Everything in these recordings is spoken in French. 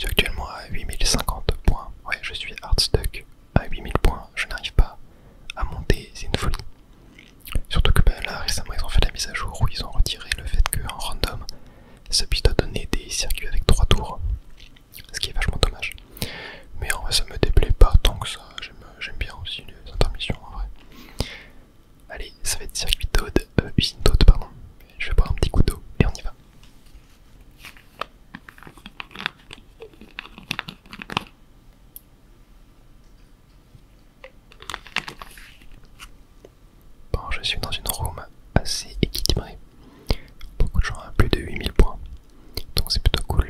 suis actuellement à 8050 points. Ouais, je suis hard stuck à 8000 points. Je n'arrive pas à monter, c'est une folie. Surtout que là récemment ils ont fait la mise à jour où ils ont retiré le fait qu'en random ça puisse te donner des circuits avec 3 tours. Ce qui est vachement dommage. Mais en vrai ça me déplaît pas tant que ça. J'aime bien aussi les intermissions en vrai. Allez, ça va être circuit Toad, usine Toad pardon. Je vais boire un petit coup d'eau et on y va. Bon, je suis dans une room assez équilibrée. Beaucoup de gens à plus de 8000 points. Donc c'est plutôt cool.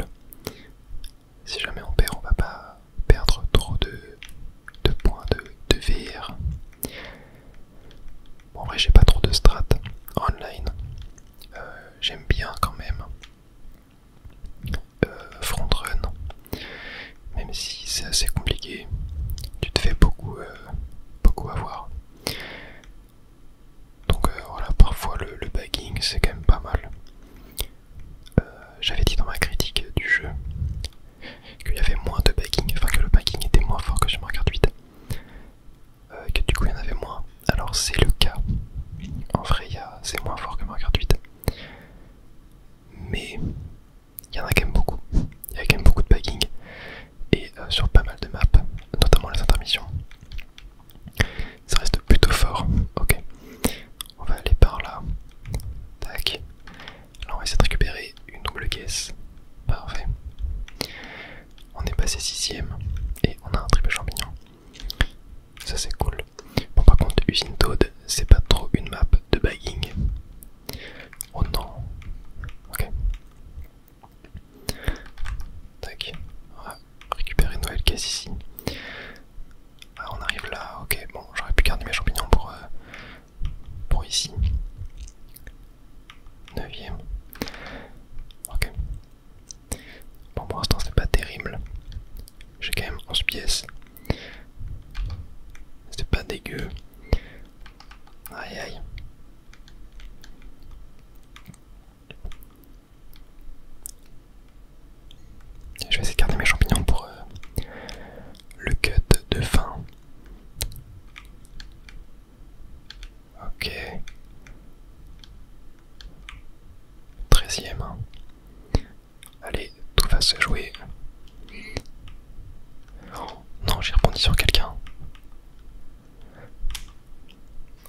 Si jamais on perd, on va pas perdre trop de points de VR. Bon, en vrai, j'ai pas trop de strat online. J'aime bien quand même front run, même si c'est assez compliqué. Tu te fais beaucoup avoir. Donc voilà, parfois le bagging c'est quand même pas mal. J'avais dit dans ma critique du jeu qu'il y avait moins de bagging, enfin que le bagging était moins fort que sur Mario Kart 8, que du coup il y en avait moins. Alors c'est le cas, en vrai c'est moins fort que Mario Kart 8, mais il y en a quand même beaucoup. Il y a quand même beaucoup de bagging, et sur pas mal de maps, notamment les intermissions, ça reste plutôt fort. Ok, on va aller par là. Tac. Là on va essayer de récupérer une double caisse. Parfait. On est passé 6ème et on a un triple champignon. Ça c'est cool. Bon, par contre usine Toad c'est pas trop une map de bagging. Oh non. Ok. Tac. On va récupérer une nouvelle caisse ici. Ah, on arrive là. Ok, bon, j'aurais pu garder mes champignons pour ici. 9ème. Ok. Bon, pour l'instant c'est pas terrible. J'ai quand même 11 pièces. C'est pas dégueu. Aïe aïe. Je vais essayer de garder mes champignons pour le cut de fin. Ok. 13ème. Allez, tout va se jouer. Oh, non, j'ai rebondi sur quelqu'un.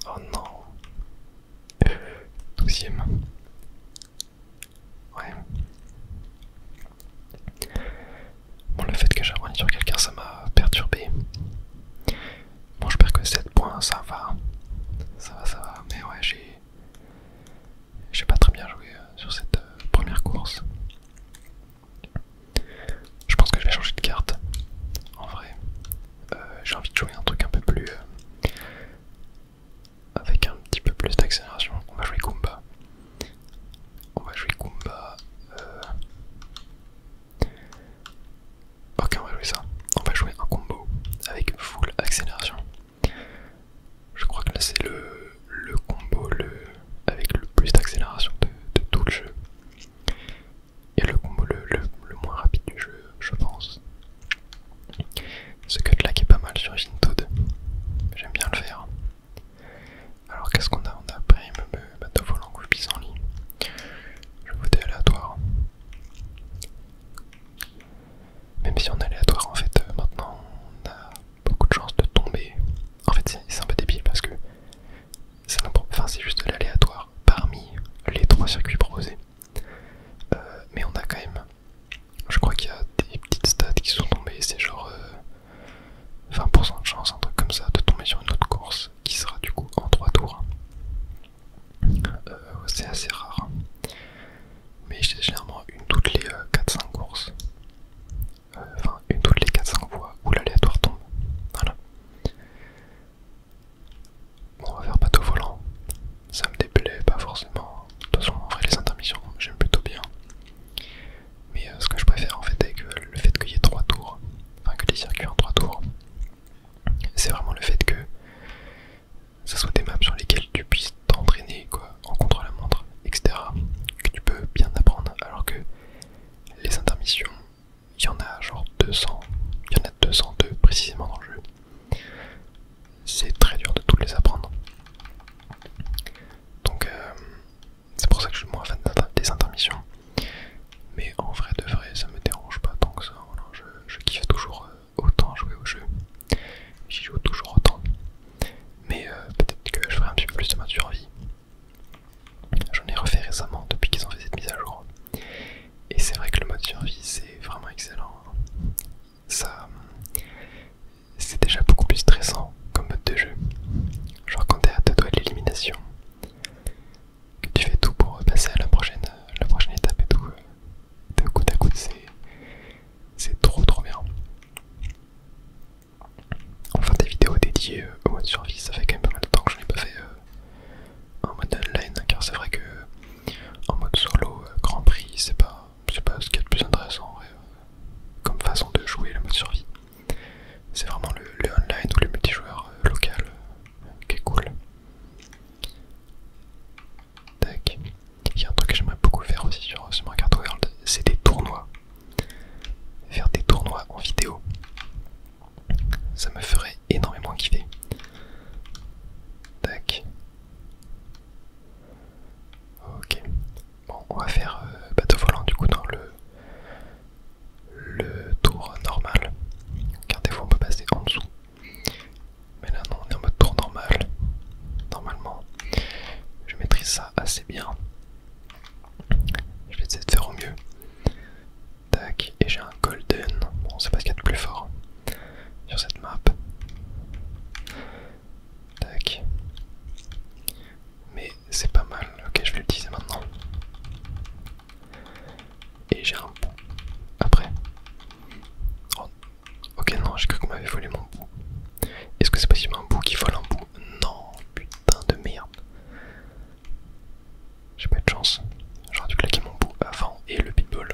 Oh non. dédié au mode survie. Ça fait quand même pas mal de temps que je n'ai pas fait en mode online, car c'est vrai que en mode solo, Grand Prix, c'est pas ce qu'il y a de plus intéressant en vrai, comme façon de jouer le mode survie. C'est vraiment le online ou le multijoueur local qui est cool. Tac. Il y a un truc que j'aimerais beaucoup faire aussi sur ce Mario Kart World, c'est des tournois. Faire des tournois en vidéo. Ça me ferait énormément kiffer. Tac. Ok. Bon, on va faire bateau volant du coup dans le tour normal. Car des fois on peut passer en dessous. Mais là non, on est en mode tour normal. Normalement, je maîtrise ça assez bien. Je vais essayer de faire au mieux. Tac, et j'ai un golden. Bon, c'est pas ce qu'il y a de plus fort sur cette map. Tac. Mais c'est pas mal. Ok, je vais l'utiliser maintenant. Et j'ai un bout. Après. Oh. Ok, non, j'ai cru qu'on m'avait volé mon bout. Est-ce que c'est possible un bout qui vole un bout? Non, putain de merde. J'ai pas eu de chance. J'aurais dû claquer mon bout avant et le pitbull.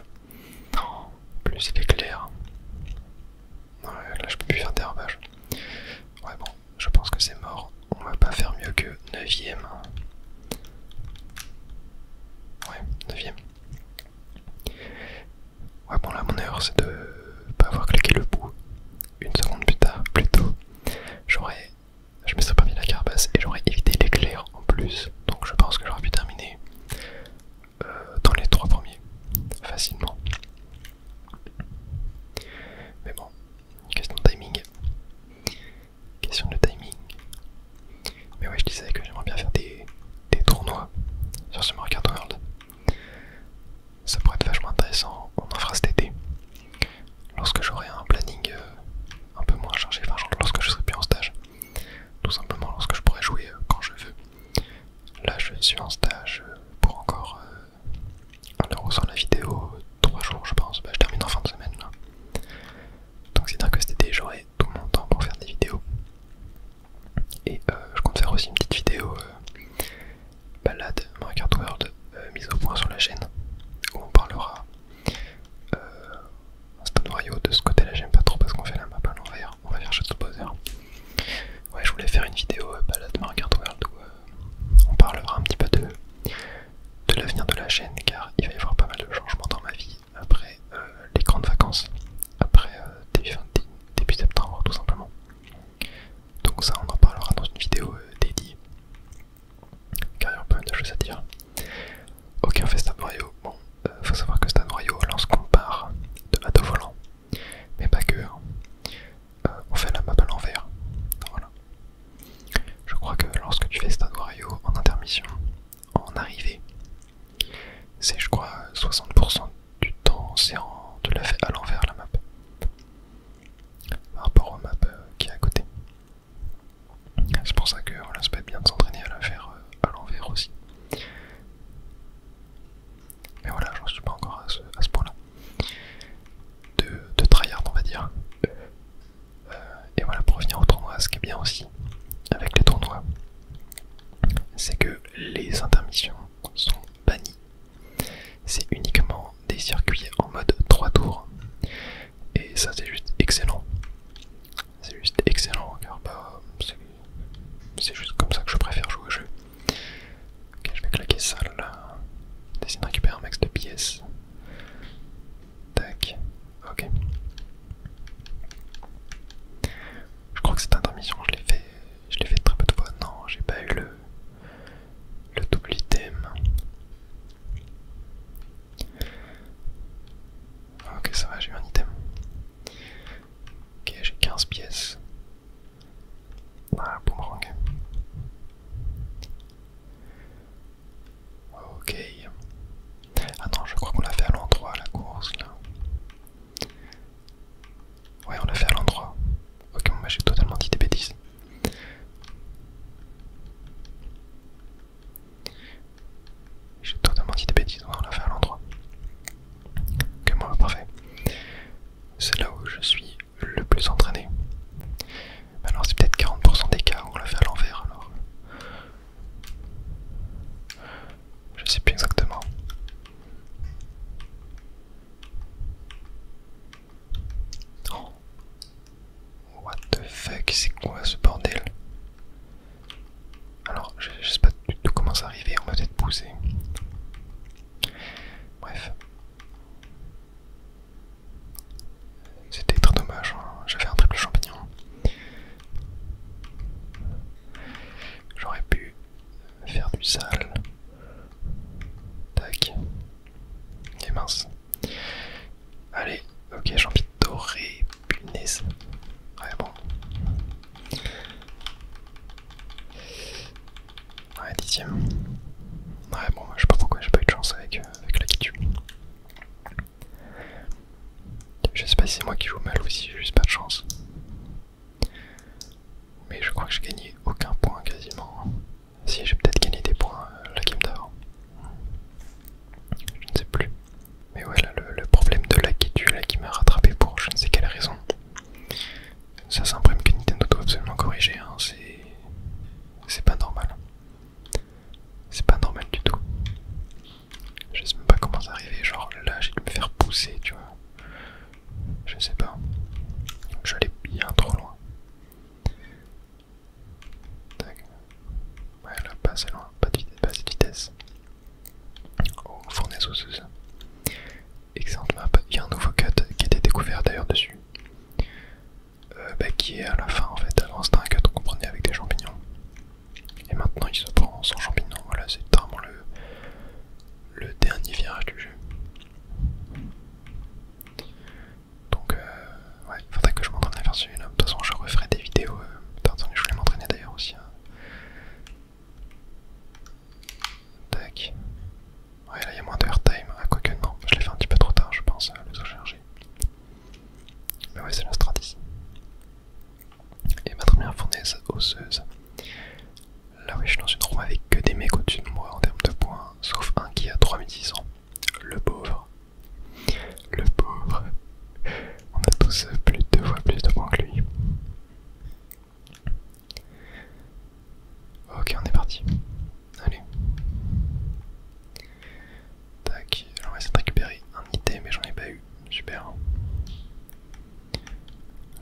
Non, plus il est clair. Non, là je peux plus faire dérapage. Ouais bon, je pense que c'est mort. On va pas faire mieux que 9ème. Ouais, 9ème. Ouais bon là mon erreur c'est de pas avoir claqué le bout. Une seconde plus tard, plutôt. Je me serais pas mis la carapace et j'aurais évité l'éclair en plus. Donc je pense que j'aurais pu terminer dans les 3 premiers. Facilement. Mais bon, question de timing. Question de timing. Mais ouais, je disais que j'aimerais bien faire des tournois sur ce Mario Kart World. Ça pourrait être vachement intéressant, on en fera cet été. Ok, j'ai envie de dorer, punaise. Ouais, bon. Ouais, 10ème. Ouais, bon, je sais pas pourquoi j'ai pas eu de chance avec la Kitu. Je sais pas si c'est moi qui joue mal ou si j'ai juste pas de chance. Mais je crois que j'ai gagné aucun point quasiment. Si, j'ai peut-être gagné des points la game d'avant. Je ne sais plus. Mais ouais, là, le problème de la Kitu là qui m'a rattrapé pour je ne sais quelle raison. Ça, c'est un problème que Nintendo doit absolument corriger. Hein. C'est pas normal. C'est pas normal du tout. Je sais même pas comment ça arrivait. Genre là, j'ai dû me faire pousser, tu vois. Je sais pas. J'allais bien trop loin. Tac. Ouais, là, pas assez loin. Pas assez de vitesse. Oh, fournaise osseuse. Excellente map. Il y a un nouveau cut qui a été découvert d'ailleurs dessus. Qui est à la fin en fait. Avant c'était un cut qu'on prenait avec des champignons. Et maintenant il se prend sans champignons. Voilà, c'est vraiment le dernier virage du jeu. Donc ouais, faudrait que je m'entraîne à faire celui-là. De toute façon je referai des vidéos. Attendez, je voulais m'entraîner d'ailleurs aussi. Hein. Tac. Ouais, là il y a moins de airtime. Ah, quoique non, je l'ai fait un petit peu trop tard, je pense, le tout chargé. Mais ouais, c'est la strat ici. Et ma première fournaise osseuse. Là, ouais, je suis dans une roue avec que des mecs au-dessus de moi en termes de points, sauf un qui a 3600. Le pauvre. Le pauvre. On a tous plus de 2 fois plus de points que lui. Ok, on est parti. Allez. Tac. Alors, on va essayer de récupérer un item, mais j'en ai pas eu. Super.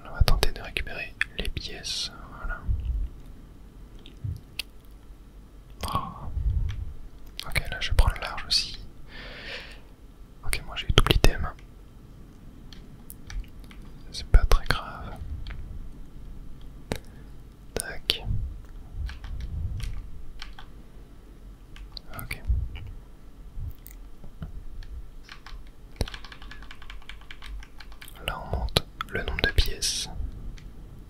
Alors, on va tenter de récupérer les pièces. Voilà. Oh. Ok, là je prends le large aussi. Ok, moi j'ai eu double item. C'est pas très grave. Tac. Ok. Là on monte le nombre de pièces.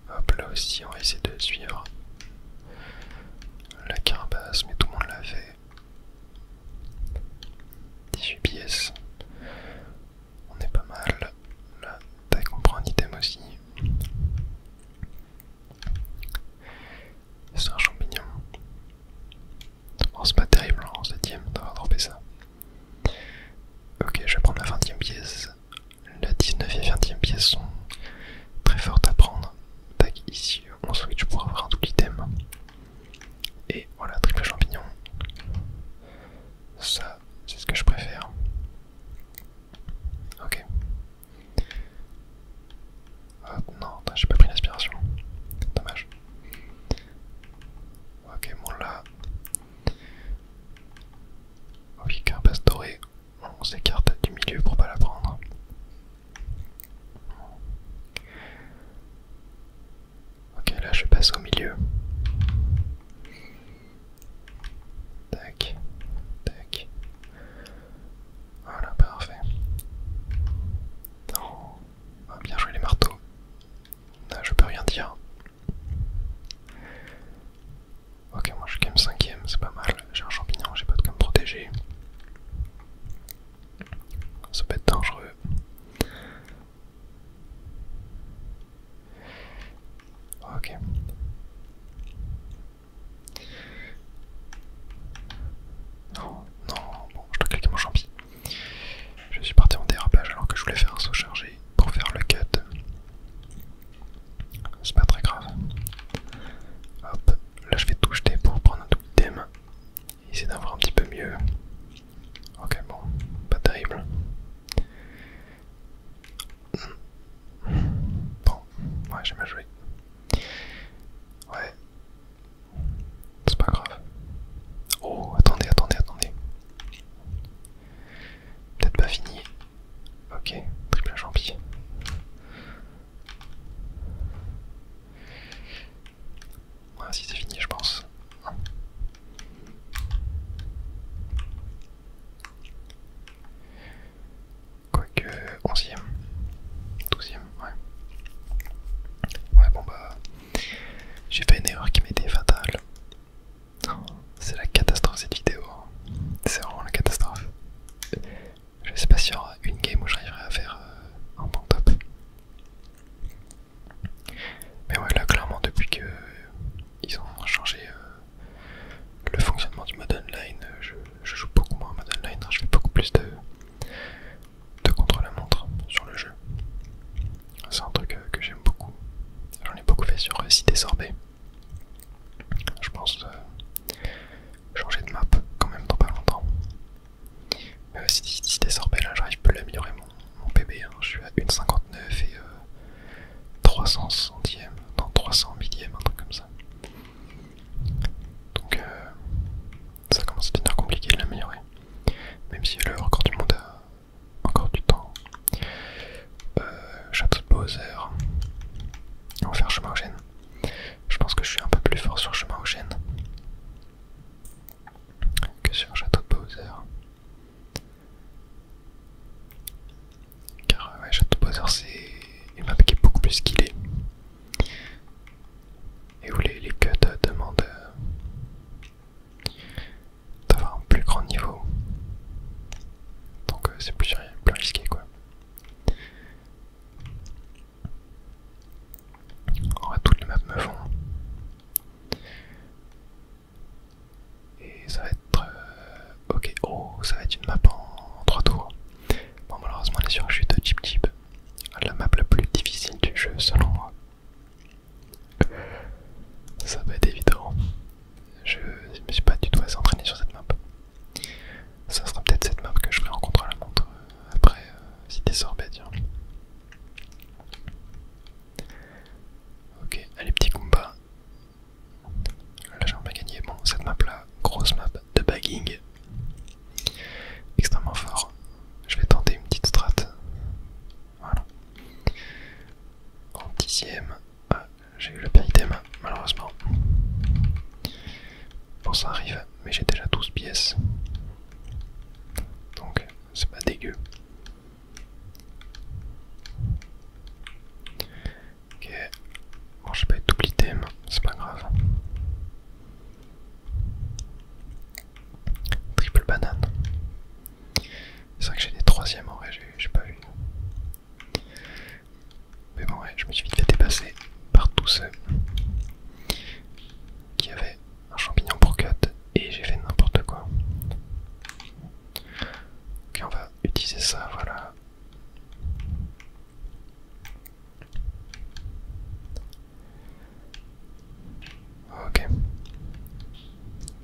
Hop, là aussi on va essayer de suivre la carapace, mais tout le monde l'a fait. 18 pièces. On est pas mal. Là, tac, on prend un item aussi. C'est un champignon. Bon, c'est pas terrible en 7ème d'avoir droppé ça. Ok, je vais prendre la 20ème pièce. La 19 et 20ème pièce sont très fortes à prendre. Tac, ici on switch pour avoir un double item. C'est un truc que j'aime beaucoup. J'en ai beaucoup fait sur Cité Sorbet. Je pense changer de map quand même dans pas longtemps. Mais Cité Sorbet là, j'arrive plus à améliorer mon PB. Hein. Je suis à 1,59 et 300 centièmes, non 300 millièmes, un truc comme ça. Donc ça commence à devenir compliqué de l'améliorer. Même si le record du monde a encore du temps. Château de Bowser. On va faire chemin au chêne. Je pense que je suis un peu plus fort sur chemin au chêne que sur Château de Bowser. Car ouais, Château de Bowser c'est une map qui est beaucoup plus skillée. Et où les cuts demandent d'avoir un plus grand niveau. Donc c'est plus risqué quoi. En vrai, toutes les maps me vont. Et ça va être... ok, oh, ça va être une map en 3 tours. Bon, malheureusement, elle est sur chute Chip Chip. La map la plus difficile du jeu, selon moi. Ça va être évident. Je me suis pas du tout assez entraîné sur cette map. Ça sera peut-être cette map que je ferai en contre-la-montre après Cité Sorbet, tiens. Ok, allez petits combats. Là j'aimerais bien gagner. Bon, cette map là, grosse map de bagging. Extrêmement fort. Je vais tenter une petite strat. Voilà. En 10ème. Ah, j'ai eu le pire item, malheureusement. Bon, ça arrive, mais j'ai déjà 12 pièces. Donc, c'est pas dégueu. Ok. Bon, j'ai pas eu de double item, c'est pas grave. Triple banane. C'est vrai que j'ai des 3ème en vrai, j'ai pas vu. Mais bon, ouais, je me suis vite fait dépasser par tous ceux qui avaient un champignon pour cut et j'ai fait n'importe quoi. Ok, on va utiliser ça, voilà. Ok.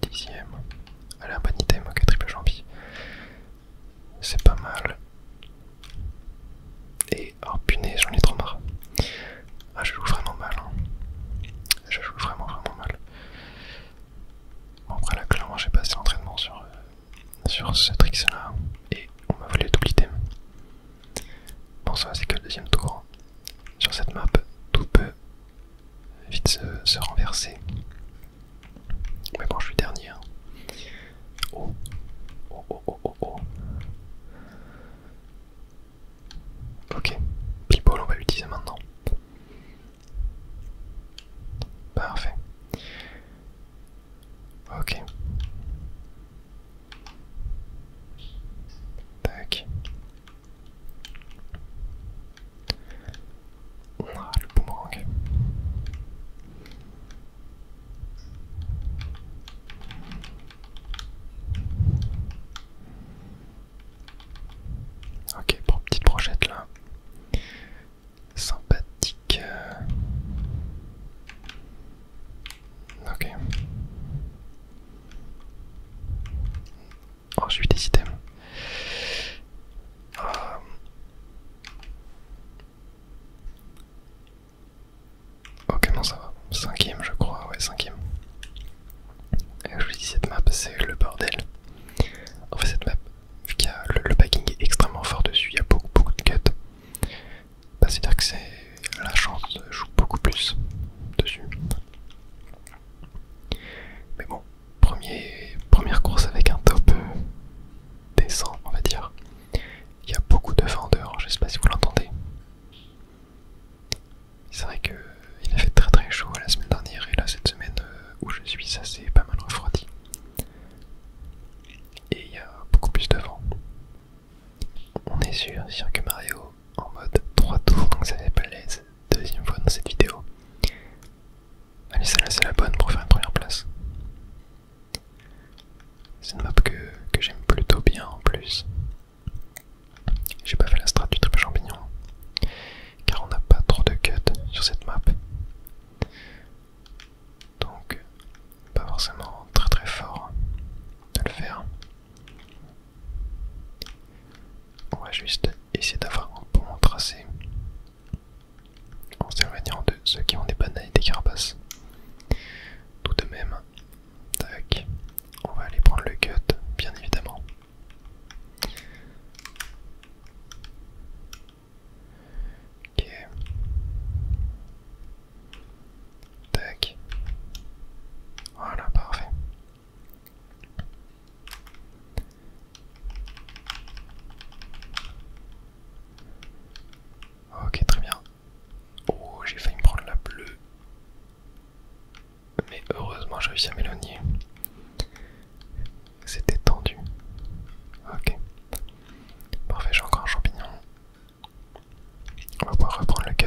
10ème. Allez, un bon item, ok, triple champi. C'est pas mal. Et oh punaise, j'en ai trop marre. Ah, je joue vraiment mal. Hein. Je joue vraiment mal. Bon, après là, clairement, j'ai pas assez d'entraînement sur ce trick là. Et on m'a volé le double item. Bon, ça, c'est que le 2ème tour. Sur cette map, tout peut vite se renverser. Mais bon, je suis dernier. Hein. Oh. Ok, P-Ball, on va l'utiliser maintenant. Parfait. Ok. Tac. Ah, le boomerang. Ok, pour petite brochette là. Sympathique. Ok. Oh, j'ai eu des items. Ok, non, ça va. 5ème, je crois. Ouais, 5ème. Et je vous dis, cette map, c'est le bordel. En fait, cette map, vu qu'il y a le bagging est extrêmement fort dessus, il y a beaucoup de cuts. Bah, c'est-à-dire que la chance joue beaucoup plus dessus. Mais bon, première course avec un top décent, on va dire. Il y a beaucoup de vent dehors, je sais pas si vous l'entendez. C'est vrai qu'il a fait très chaud la semaine dernière. ceux qui ont des bananes et des carapaces. Tout de même. Tac. On va aller prendre le cut, bien évidemment. Ok. Tac. Voilà, parfait. Ok, très bien. Oh, j'ai failli me prendre la bleue. Mais heureusement, j'ai réussi à m'éloigner. C'était tendu. Ok. Parfait, j'ai encore un champignon. On va pouvoir reprendre le cut.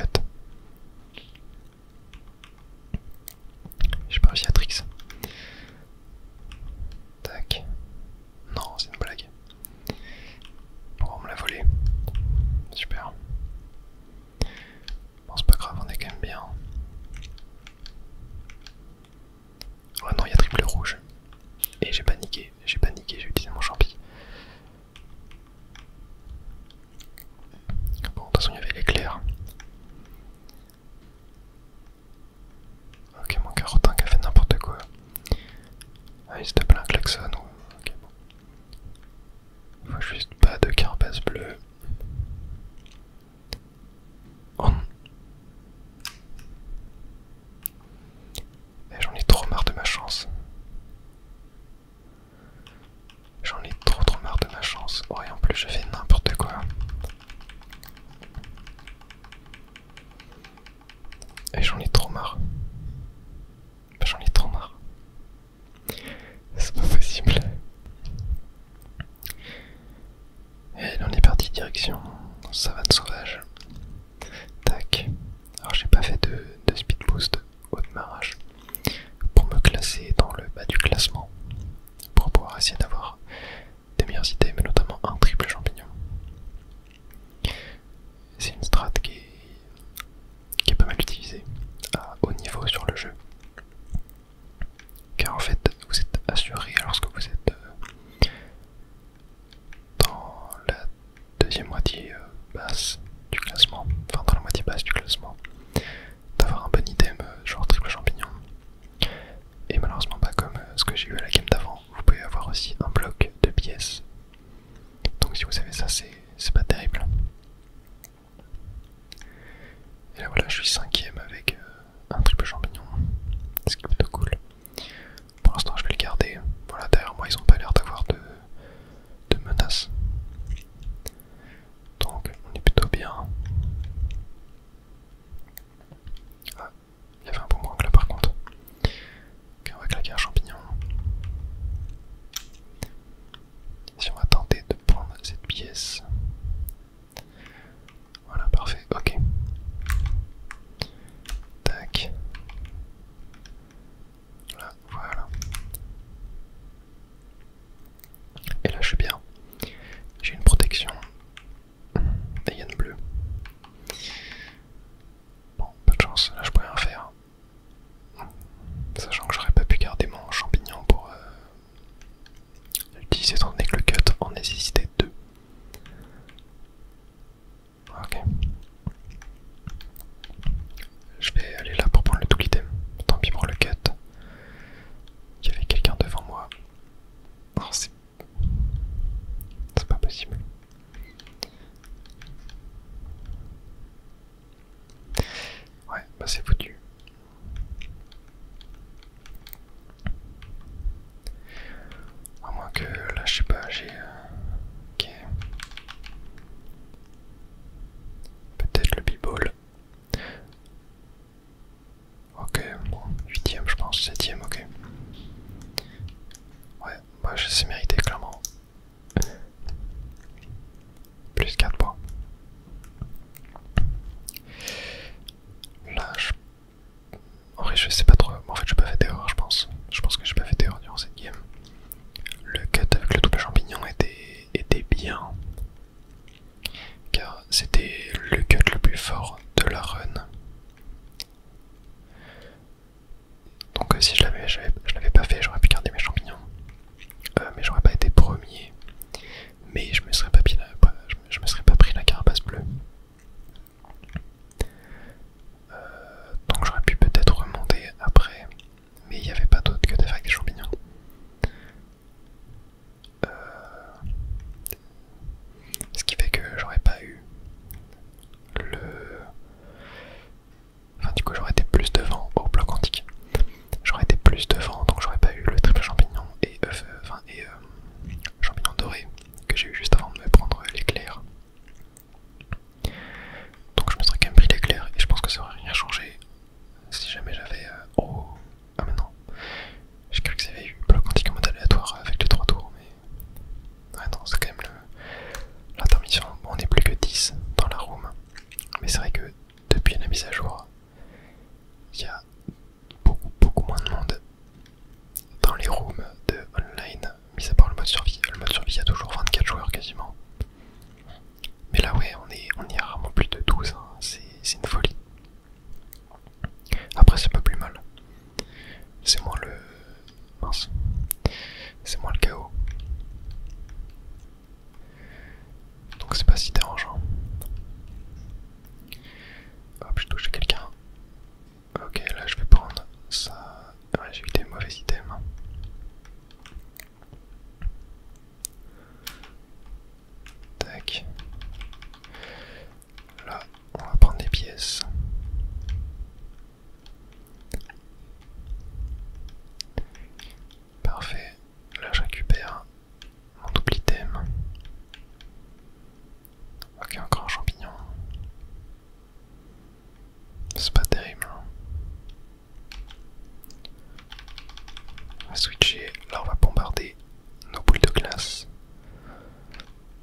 J'ai pas réussi à tricks. Tac. Non, c'est une blague. Bon, on me l'a volé. Super. Bon, c'est pas grave, on est quand même bien. Oh non, il y a triple rouge. Et j'ai paniqué, j'ai utilisé mon champi. Bon, de toute façon, il y avait l'éclair. Ok, mon carotin qui a fait n'importe quoi. Ah, il se tape un klaxon ou... Ok, bon. Faut juste pas de carapace bleue. Oh non. J'en ai trop marre de ma chance. J'en ai trop marre de ma chance. Oh, et en plus, je fais n'importe quoi. Et j'en ai trop marre. J'en ai trop marre. C'est pas possible. Et on est parti direction savane sauvage. Tac. Alors j'ai pas fait de speed boost au démarrage pour me classer dans le bas du classement. Pour pouvoir essayer d'avoir des meilleures idées, mais notamment un triple champignon. C'est une strat qui est pas mal utilisée à haut niveau sur le jeu. Car en fait, vous êtes assuré lorsque vous êtes dans la deuxième moitié basse du classement, enfin dans la moitié basse du classement, d'avoir un bon item genre triple champignon. Et malheureusement pas comme ce que j'ai eu à la game d'avant, vous pouvez avoir aussi un bloc de pièces. Donc si vous avez ça, c'est pas terrible. Et là voilà, je suis 5ème avec un triple champignon, ce qui est plutôt cool. Pour l'instant je vais le garder. Voilà, derrière moi ils ont pas l'air d'avoir de menaces. Donc on est plutôt bien. Ah, il y avait un boomerang là par contre. Ok, on va claquer un champignon. Si on va tenter de prendre cette pièce. Voilà, parfait, ok. Mais c'est vrai que depuis la mise à jour, il y a beaucoup moins de monde dans les rooms de online, mis à part le mode survie. Le mode survie, il y a toujours 24 joueurs quasiment. Mais là, ouais, on y a rarement plus de 12, hein. C'est une folie. Après, c'est pas plus mal. C'est moins le... Mince. C'est moins le chaos. Donc c'est pas si dérangeant. Hop, je touche quelqu'un. Ok, là je vais prendre ça. Ouais, j'ai eu des mauvais items. Tac. Là, on va prendre des pièces. Parfait. Là, je récupère mon double item. Ok, encore un champignon. C'est pas terrible. On va switcher. Là, on va bombarder nos boules de glace.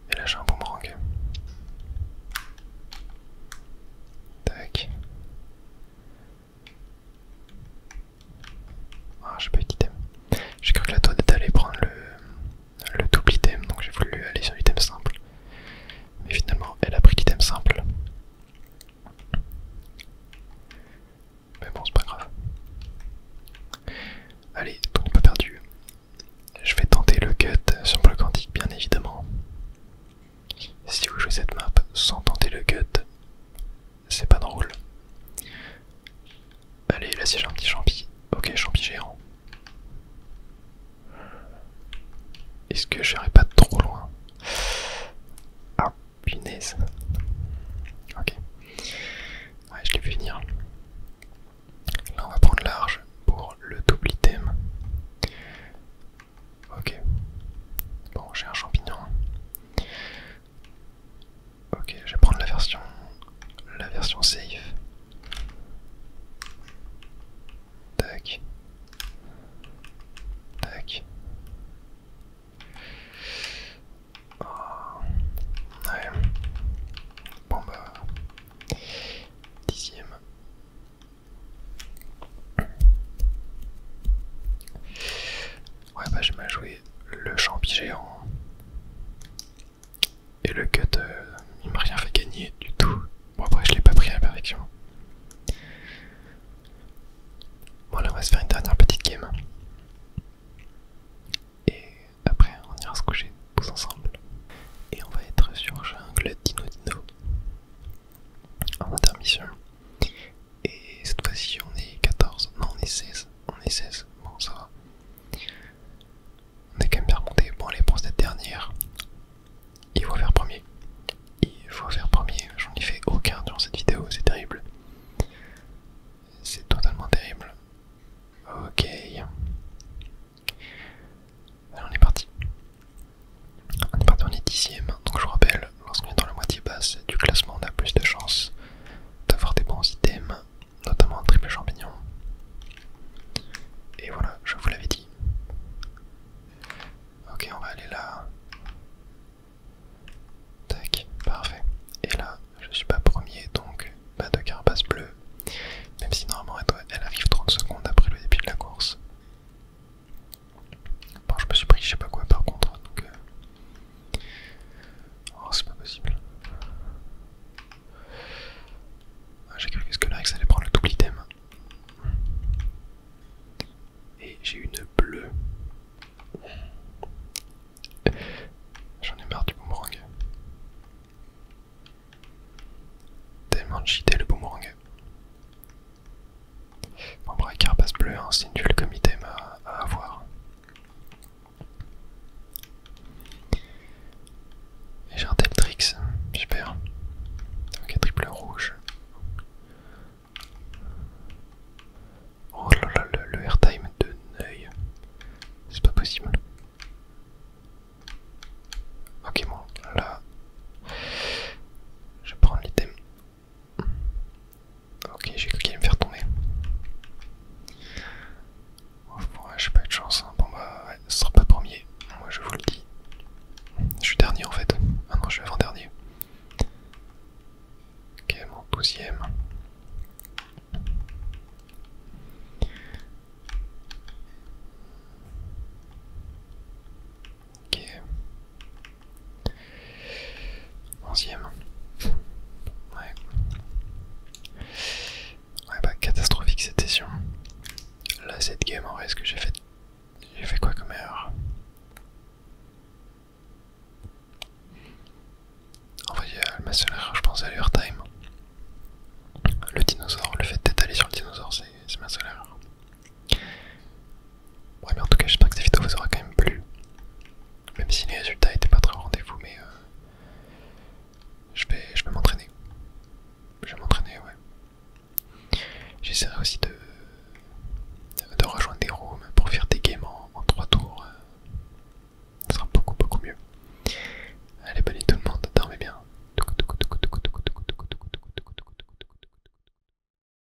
Et là, j'ai un boomerang. Tac. Ah, j'ai pas eu d'item. J'ai cru que la toile était allée prendre le double item, donc j'ai voulu aller sur l'item simple. Mais finalement, elle a pris l'item simple. Mais bon, c'est pas grave. Allez, tout n'est pas perdu. Je vais tenter le cut sur bloc quantique, bien évidemment. Si vous jouez cette map sans tenter le cut, c'est pas drôle. Allez, là si j'ai un petit champi. Ok, champi géant. Est-ce que j'irai pas trop loin? Ah, punaise. Ok. Ouais, je l'ai vu venir. Là, on va prendre large pour le double item. Ok. Bon, j'ai un champignon. Ok, je vais prendre la version safe. Tac. Tac. Oh. Ouais. Bon bah... 10e. Ouais bah j'ai mal joué le champi géant. Et le cut, il m'a rien fait gagner du tout. Bon après je l'ai pas pris à la perfection. Bon là on va se faire une dernière petite game. Et après on ira se coucher tous ensemble. Et on va être sur jungle Dino Dino. En intermission. Et cette fois-ci on est 14. Non on est 16. On est 16. Bon ça va. On est quand même bien remonté. Bon allez pour cette dernière. Il faut faire premier. Il faut faire premier. J'en ai fait aucun durant cette vidéo. C'est terrible. C'est totalement terrible. Ok. Alors on est parti. On est 10e. Donc je vous rappelle, lorsqu'on est dans la moitié basse du classement, on a plus de chances d'avoir des bons items, notamment un triple champignon. Et voilà, je vous l'avais dit. Ok, on va aller là. Tac, parfait. Et là, je suis pas premier, donc pas de carapace bleue. Même si normalement elle arrive 30 secondes après le début de la course. Bon, je me suis pris je sais pas quoi par contre, donc... Oh, c'est pas possible. Ah, j'ai cru que Skullrix allait prendre le double item. Et j'ai une bleue. J'en ai marre du boomerang. Tellement de cheaté le boomerang. Bon, bref, carapace bleue, hein, c'est nul comme item à avoir. Et j'ai un Teltrix, super. Ok, triple rouge. Oh là là, le airtime de Neuil. C'est pas possible. Ok, bon, là. Je vais prendre l'item. Ok, j'ai cru qu'il allait me faire tomber. 12e. Ok. 11e. Ouais. Ouais bah catastrophique cette session. Là cette game en vrai ce que j'ai fait. J'ai fait quoi comme erreur? En vrai ma seule erreur je pense à l'Airtime. Le dinosaure, le fait d'étaler sur le dinosaure c'est ma seule erreur. Ouais mais en tout cas j'espère que cette vidéo vous aura quand même plu. Même si les résultats étaient pas très au rendez-vous mais je vais m'entraîner. Je vais m'entraîner ouais. J'essaierai aussi